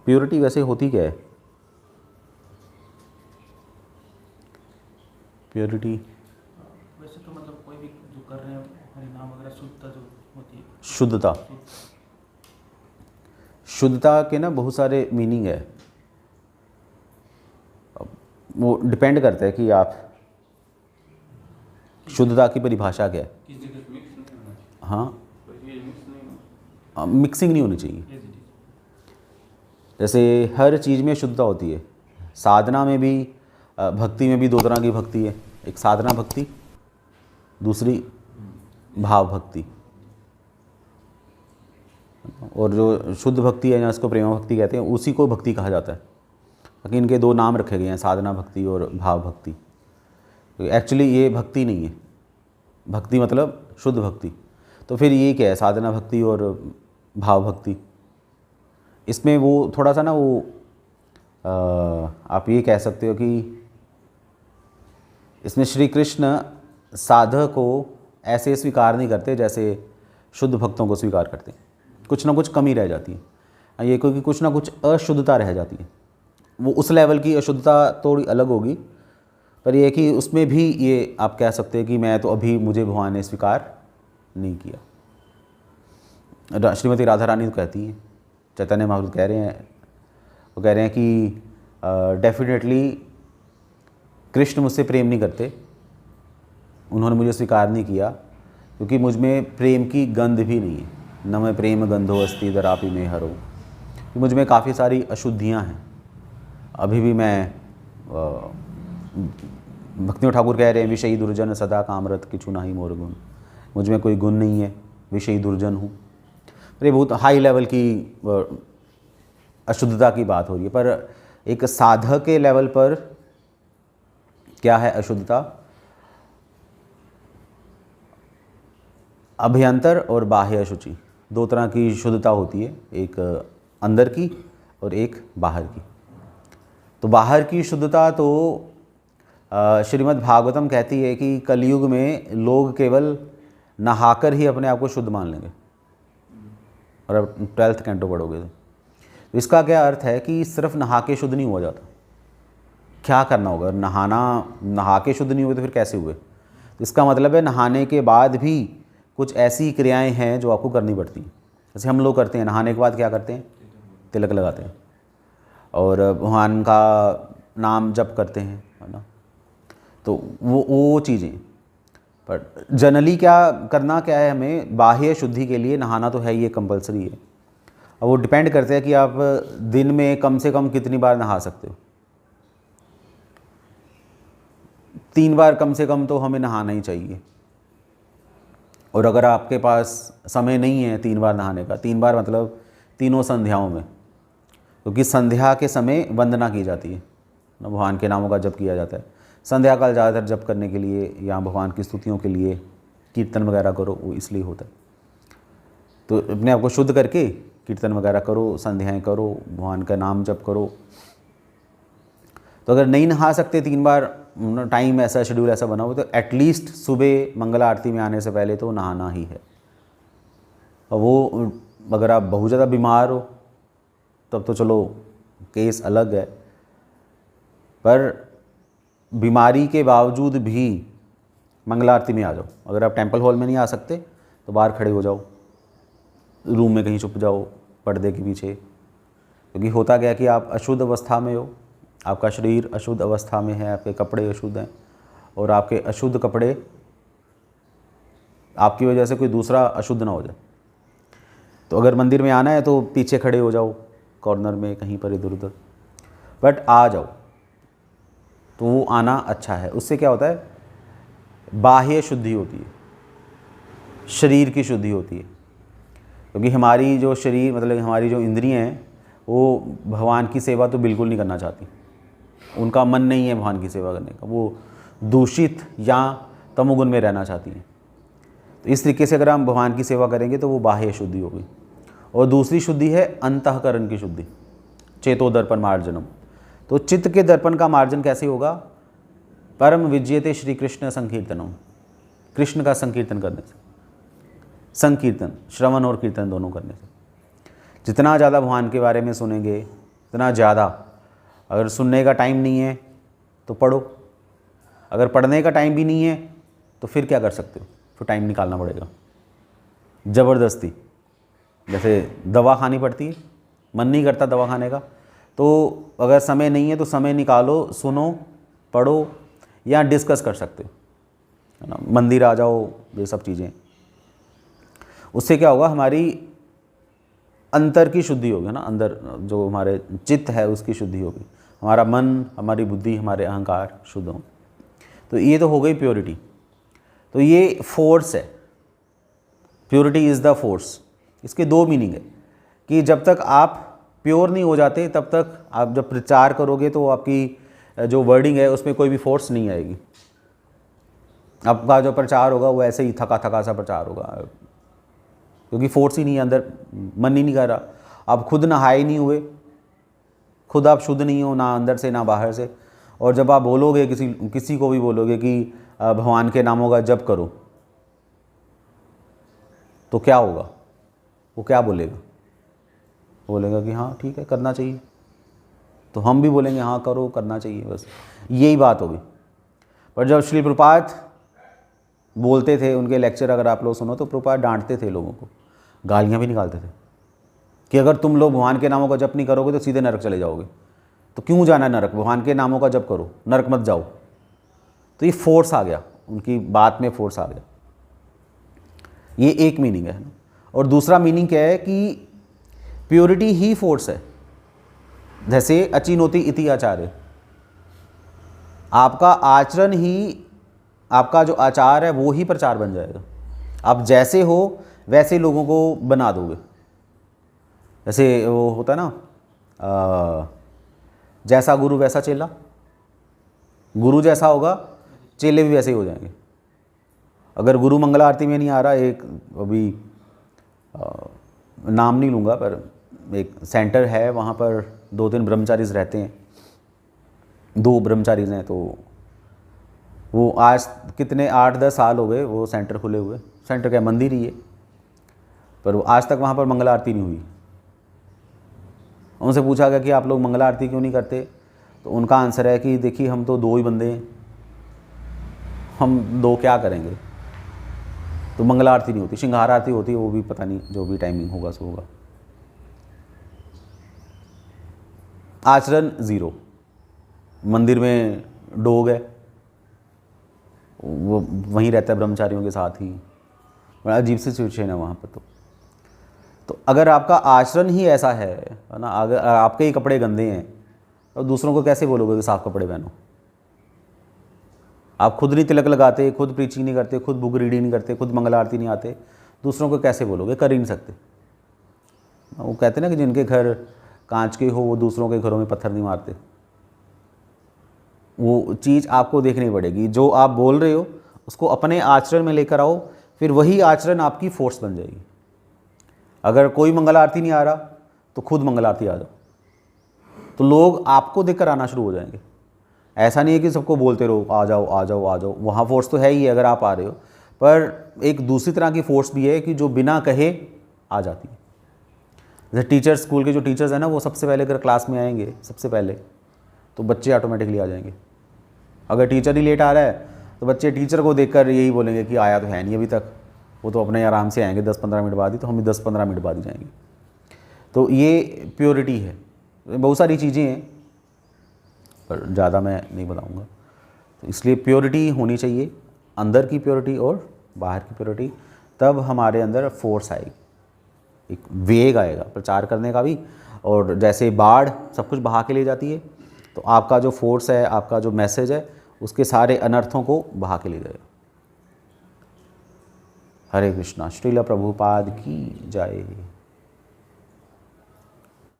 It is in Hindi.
प्योरिटी वैसे होती क्या है? प्योरिटी वैसे तो मतलब कोई भी जो कर रहे हैं हरिनाम वगैरह, शुद्धता जो होती है। शुद्धता, शुद्धता के ना बहुत सारे मीनिंग है। वो डिपेंड करता है कि आप शुद्धता की परिभाषा क्या है। किस जगह हाँ, मिक्सिंग नहीं होनी चाहिए। जैसे हर चीज़ में शुद्धता होती है। साधना में भी, भक्ति में भी दो तरह की भक्ति है, एक साधना भक्ति, दूसरी भाव भक्ति। और जो शुद्ध भक्ति है या इसको प्रेम भक्ति कहते हैं, उसी को भक्ति कहा जाता है। बाकी इनके दो नाम रखे गए हैं, साधना भक्ति और भाव भक्ति। तो एक्चुअली ये भक्ति नहीं है, भक्ति मतलब शुद्ध भक्ति। तो फिर ये क्या है, साधना भक्ति और भाव भक्ति? इसमें वो थोड़ा सा ना वो आप ये कह सकते हो कि इसमें श्री कृष्ण साधक को ऐसे स्वीकार नहीं करते जैसे शुद्ध भक्तों को स्वीकार करते हैं। कुछ ना कुछ कमी रह जाती है ये, क्योंकि कुछ ना कुछ अशुद्धता रह जाती है। वो उस लेवल की अशुद्धता थोड़ी अलग होगी, पर ये कि उसमें भी ये आप कह सकते हैं कि मैं तो अभी मुझे भगवान ने स्वीकार नहीं किया। श्रीमती राधा रानी तो कहती हैं, चैतन्य महाप्रभु कह रहे हैं, वो कह रहे हैं कि डेफिनेटली कृष्ण मुझसे प्रेम नहीं करते, उन्होंने मुझे स्वीकार नहीं किया क्योंकि मुझ में प्रेम की गंध भी नहीं है। न मैं प्रेम गंधो अस्ति दरापि में हरो, कि मुझ में काफ़ी सारी अशुद्धियाँ हैं। अभी भी मैं भक्ति ठाकुर कह रहे हैं, विषयी दुर्जन सदा कामरत किछु नाही मोर गुण, मुझ में कोई गुण नहीं है, विषयी दुर्जन हूँ। ये बहुत हाई लेवल की अशुद्धता की बात हो रही है। पर एक साधक के लेवल पर क्या है अशुद्धता? अभ्यंतर और बाह्य अशुचि, दो तरह की शुद्धता होती है, एक अंदर की और एक बाहर की। तो बाहर की शुद्धता तो श्रीमद् भागवतम कहती है कि कलयुग में लोग केवल नहाकर ही अपने आप को शुद्ध मान लेंगे। और अब 12th कैंटो पढ़ोगे तो इसका क्या अर्थ है कि सिर्फ नहा के शुद्ध नहीं हुआ जाता। क्या करना होगा? नहा के शुद्ध नहीं हुए तो फिर कैसे हुए? तो इसका मतलब है नहाने के बाद भी कुछ ऐसी क्रियाएं हैं जो आपको करनी पड़ती हैं। जैसे हम लोग करते हैं, नहाने के बाद क्या करते हैं? तिलक लगाते हैं और भगवान का नाम जप करते हैं, है ना। तो वो चीज़ें, पर जनरली क्या है, हमें बाह्य शुद्धि के लिए नहाना तो है, ये कंपलसरी है। और वो डिपेंड करता है कि आप दिन में कम से कम कितनी बार नहा सकते हो। 3 बार कम से कम तो हमें नहाना ही चाहिए। और अगर आपके पास समय नहीं है 3 बार नहाने का, 3 बार मतलब तीनों संध्याओं में, क्योंकि संध्या के समय वंदना की जाती है, भगवान के नामों का जप किया जाता है। संध्या काल ज़्यादातर जप करने के लिए या भगवान की स्तुतियों के लिए कीर्तन वगैरह करो, वो इसलिए होता है। तो अपने आप को शुद्ध करके कीर्तन वगैरह करो, संध्याएं करो, भगवान का नाम जप करो। तो अगर नहीं नहा सकते 3 बार, टाइम ऐसा, शेड्यूल ऐसा बना हो, तो एटलीस्ट सुबह मंगल आरती में आने से पहले तो नहाना ही है। और वो अगर आप बहुत ज़्यादा बीमार हो तब तो चलो केस अलग है, पर बीमारी के बावजूद भी मंगल आरती में आ जाओ। अगर आप टेंपल हॉल में नहीं आ सकते तो बाहर खड़े हो जाओ, रूम में कहीं छुप जाओ पर्दे के पीछे। क्योंकि होता क्या कि आप अशुद्ध अवस्था में हो, आपका शरीर अशुद्ध अवस्था में है, आपके कपड़े अशुद्ध हैं, और आपके अशुद्ध कपड़े आपकी वजह से कोई दूसरा अशुद्ध ना हो जाए। तो अगर मंदिर में आना है तो पीछे खड़े हो जाओ, कॉर्नर में कहीं पर इधर उधर, बट आ जाओ। तो वो आना अच्छा है। उससे क्या होता है? बाह्य शुद्धि होती है, शरीर की शुद्धि होती है। क्योंकि हमारी जो शरीर मतलब हमारी जो इंद्रियां हैं वो भगवान की सेवा तो बिल्कुल नहीं करना चाहती, उनका मन नहीं है भगवान की सेवा करने का, वो दूषित या तमोगुण में रहना चाहती हैं। तो इस तरीके से अगर हम भगवान की सेवा करेंगे तो वो बाह्य शुद्धि होगी। और दूसरी शुद्धि है अंतःकरण की शुद्धि, चेतो दर्पण मार्जनम। तो चित्त के दर्पण का मार्जन कैसे होगा? परम विजयते श्री कृष्ण संकीर्तनम, कृष्ण का संकीर्तन करने से, संकीर्तन श्रवण और कीर्तन दोनों करने से। जितना ज़्यादा भगवान के बारे में सुनेंगे उतना ज़्यादा। अगर सुनने का टाइम नहीं है तो पढ़ो, अगर पढ़ने का टाइम भी नहीं है तो फिर क्या कर सकते हो, फिर टाइम निकालना पड़ेगा ज़बरदस्ती। जैसे दवा खानी पड़ती है, मन नहीं करता दवा खाने का, तो अगर समय नहीं है तो समय निकालो, सुनो, पढ़ो, या डिस्कस कर सकते हो, है ना, मंदिर आ जाओ, ये सब चीज़ें। उससे क्या होगा, हमारी अंतर की शुद्धि होगी ना, अंदर जो हमारे चित्त है उसकी शुद्धि होगी, हमारा मन, हमारी बुद्धि, हमारे अहंकार शुद्ध हों। तो ये तो हो गई प्योरिटी। तो ये फोर्स है, प्योरिटी इज़ द फोर्स। इसके दो मीनिंग है कि जब तक आप प्योर नहीं हो जाते तब तक आप जब प्रचार करोगे तो आपकी जो वर्डिंग है उसमें कोई भी फोर्स नहीं आएगी। आपका जो प्रचार होगा वो ऐसे ही थका थका सा प्रचार होगा, क्योंकि फोर्स ही नहीं है अंदर, मन ही नहीं कर रहा। आप खुद नहाए नहीं हुए, खुद आप शुद्ध नहीं हो, ना अंदर से ना बाहर से। और जब आप बोलोगे किसी को भी बोलोगे कि भगवान के नामों का जप करो, तो क्या होगा, वो क्या बोलेगा, बोलेगा कि हाँ ठीक है करना चाहिए। तो हम भी बोलेंगे हाँ करो, करना चाहिए, बस यही बात होगी। पर जब श्री प्रभुपाद बोलते थे, उनके लेक्चर अगर आप लोग सुनो तो प्रभुपाद डांटते थे लोगों को, गालियाँ भी निकालते थे कि अगर तुम लोग भगवान के नामों का जप नहीं करोगे तो सीधे नरक चले जाओगे। तो क्यों जाना है नरक, भगवान के नामों का जप करो, नरक मत जाओ। तो ये फोर्स आ गया, उनकी बात में फोर्स आ गया। ये एक मीनिंग है ना। और दूसरा मीनिंग क्या है कि प्योरिटी ही फोर्स है। जैसे अचिनोति इति आचार्य, आपका आचरण ही, आपका जो आचार है वो ही प्रचार बन जाएगा। आप जैसे हो वैसे लोगों को बना दोगे। जैसे वो होता है ना, जैसा गुरु वैसा चेला, गुरु जैसा होगा चेले भी वैसे ही हो जाएंगे। अगर गुरु मंगला आरती में नहीं आ रहा, एक अभी नाम नहीं लूँगा, पर एक सेंटर है, वहाँ पर 2-3 ब्रह्मचारीज रहते हैं, 2 ब्रह्मचारीज हैं। तो वो आज कितने 8-10 साल हो गए वो सेंटर खुले हुए, सेंटर क्या मंदिर ही है, पर वो आज तक वहाँ पर मंगला आरती नहीं हुई। उनसे पूछा गया कि आप लोग मंगला आरती क्यों नहीं करते, तो उनका आंसर है कि देखिए हम तो 2 ही बंदे हैं, हम 2 क्या करेंगे। तो मंगला आरती नहीं होती, श्रृंगार आरती होती है, वो भी पता नहीं जो भी टाइमिंग होगा सो होगा। आचरण ज़ीरो, मंदिर में डोग है, वो वहीं रहता है ब्रह्मचारियों के साथ ही, बड़ा अजीब सी सिचुएशन है वहाँ पर। तो अगर आपका आचरण ही ऐसा है ना, अगर आपके ही कपड़े गंदे हैं तो दूसरों को कैसे बोलोगे कि साफ़ कपड़े पहनो। आप खुद नहीं तिलक लगाते, खुद प्रीचिंग नहीं करते, खुद बुक रीडिंग नहीं करते, खुद मंगला आरती नहीं आते, दूसरों को कैसे बोलोगे, कर ही नहीं सकते। वो कहते हैं ना कि जिनके घर कांच के हो वो दूसरों के घरों में पत्थर नहीं मारते। वो चीज़ आपको देखनी पड़ेगी, जो आप बोल रहे हो उसको अपने आचरण में लेकर आओ, फिर वही आचरण आपकी फोर्स बन जाएगी। अगर कोई मंगला आरती नहीं आ रहा तो खुद मंगला आरती आ जाओ, तो लोग आपको देखकर आना शुरू हो जाएंगे। ऐसा नहीं है कि सबको बोलते रहो आ जाओ आ जाओ आ जाओ, वहाँ फोर्स तो है ही अगर आप आ रहे हो, पर एक दूसरी तरह की फोर्स भी है कि जो बिना कहे आ जाती है। जैसे टीचर्स, स्कूल के जो टीचर्स हैं ना, वो सबसे पहले अगर क्लास में आएंगे सबसे पहले तो बच्चे ऑटोमेटिकली आ जाएंगे। अगर टीचर ही लेट आ रहा है तो बच्चे टीचर को देखकर यही बोलेंगे कि आया तो है नहीं अभी तक, वो तो अपने आराम से आएंगे 10-15 मिनट बाद ही, तो हम भी 10-15 मिनट बाद ही जाएंगे। तो ये प्योरिटी है। बहुत सारी चीज़ें हैं पर ज़्यादा मैं नहीं बताऊंगा। तो इसलिए प्योरिटी होनी चाहिए, अंदर की प्योरिटी और बाहर की प्योरिटी, तब हमारे अंदर फोर्स आएगी, एक वेग आएगा प्रचार करने का भी। और जैसे बाढ़ सब कुछ बहा के ले जाती है, तो आपका जो फोर्स है, आपका जो मैसेज है, उसके सारे अनर्थों को बहा के ले जाएगा। हरे कृष्णा। श्रील प्रभुपाद की जय।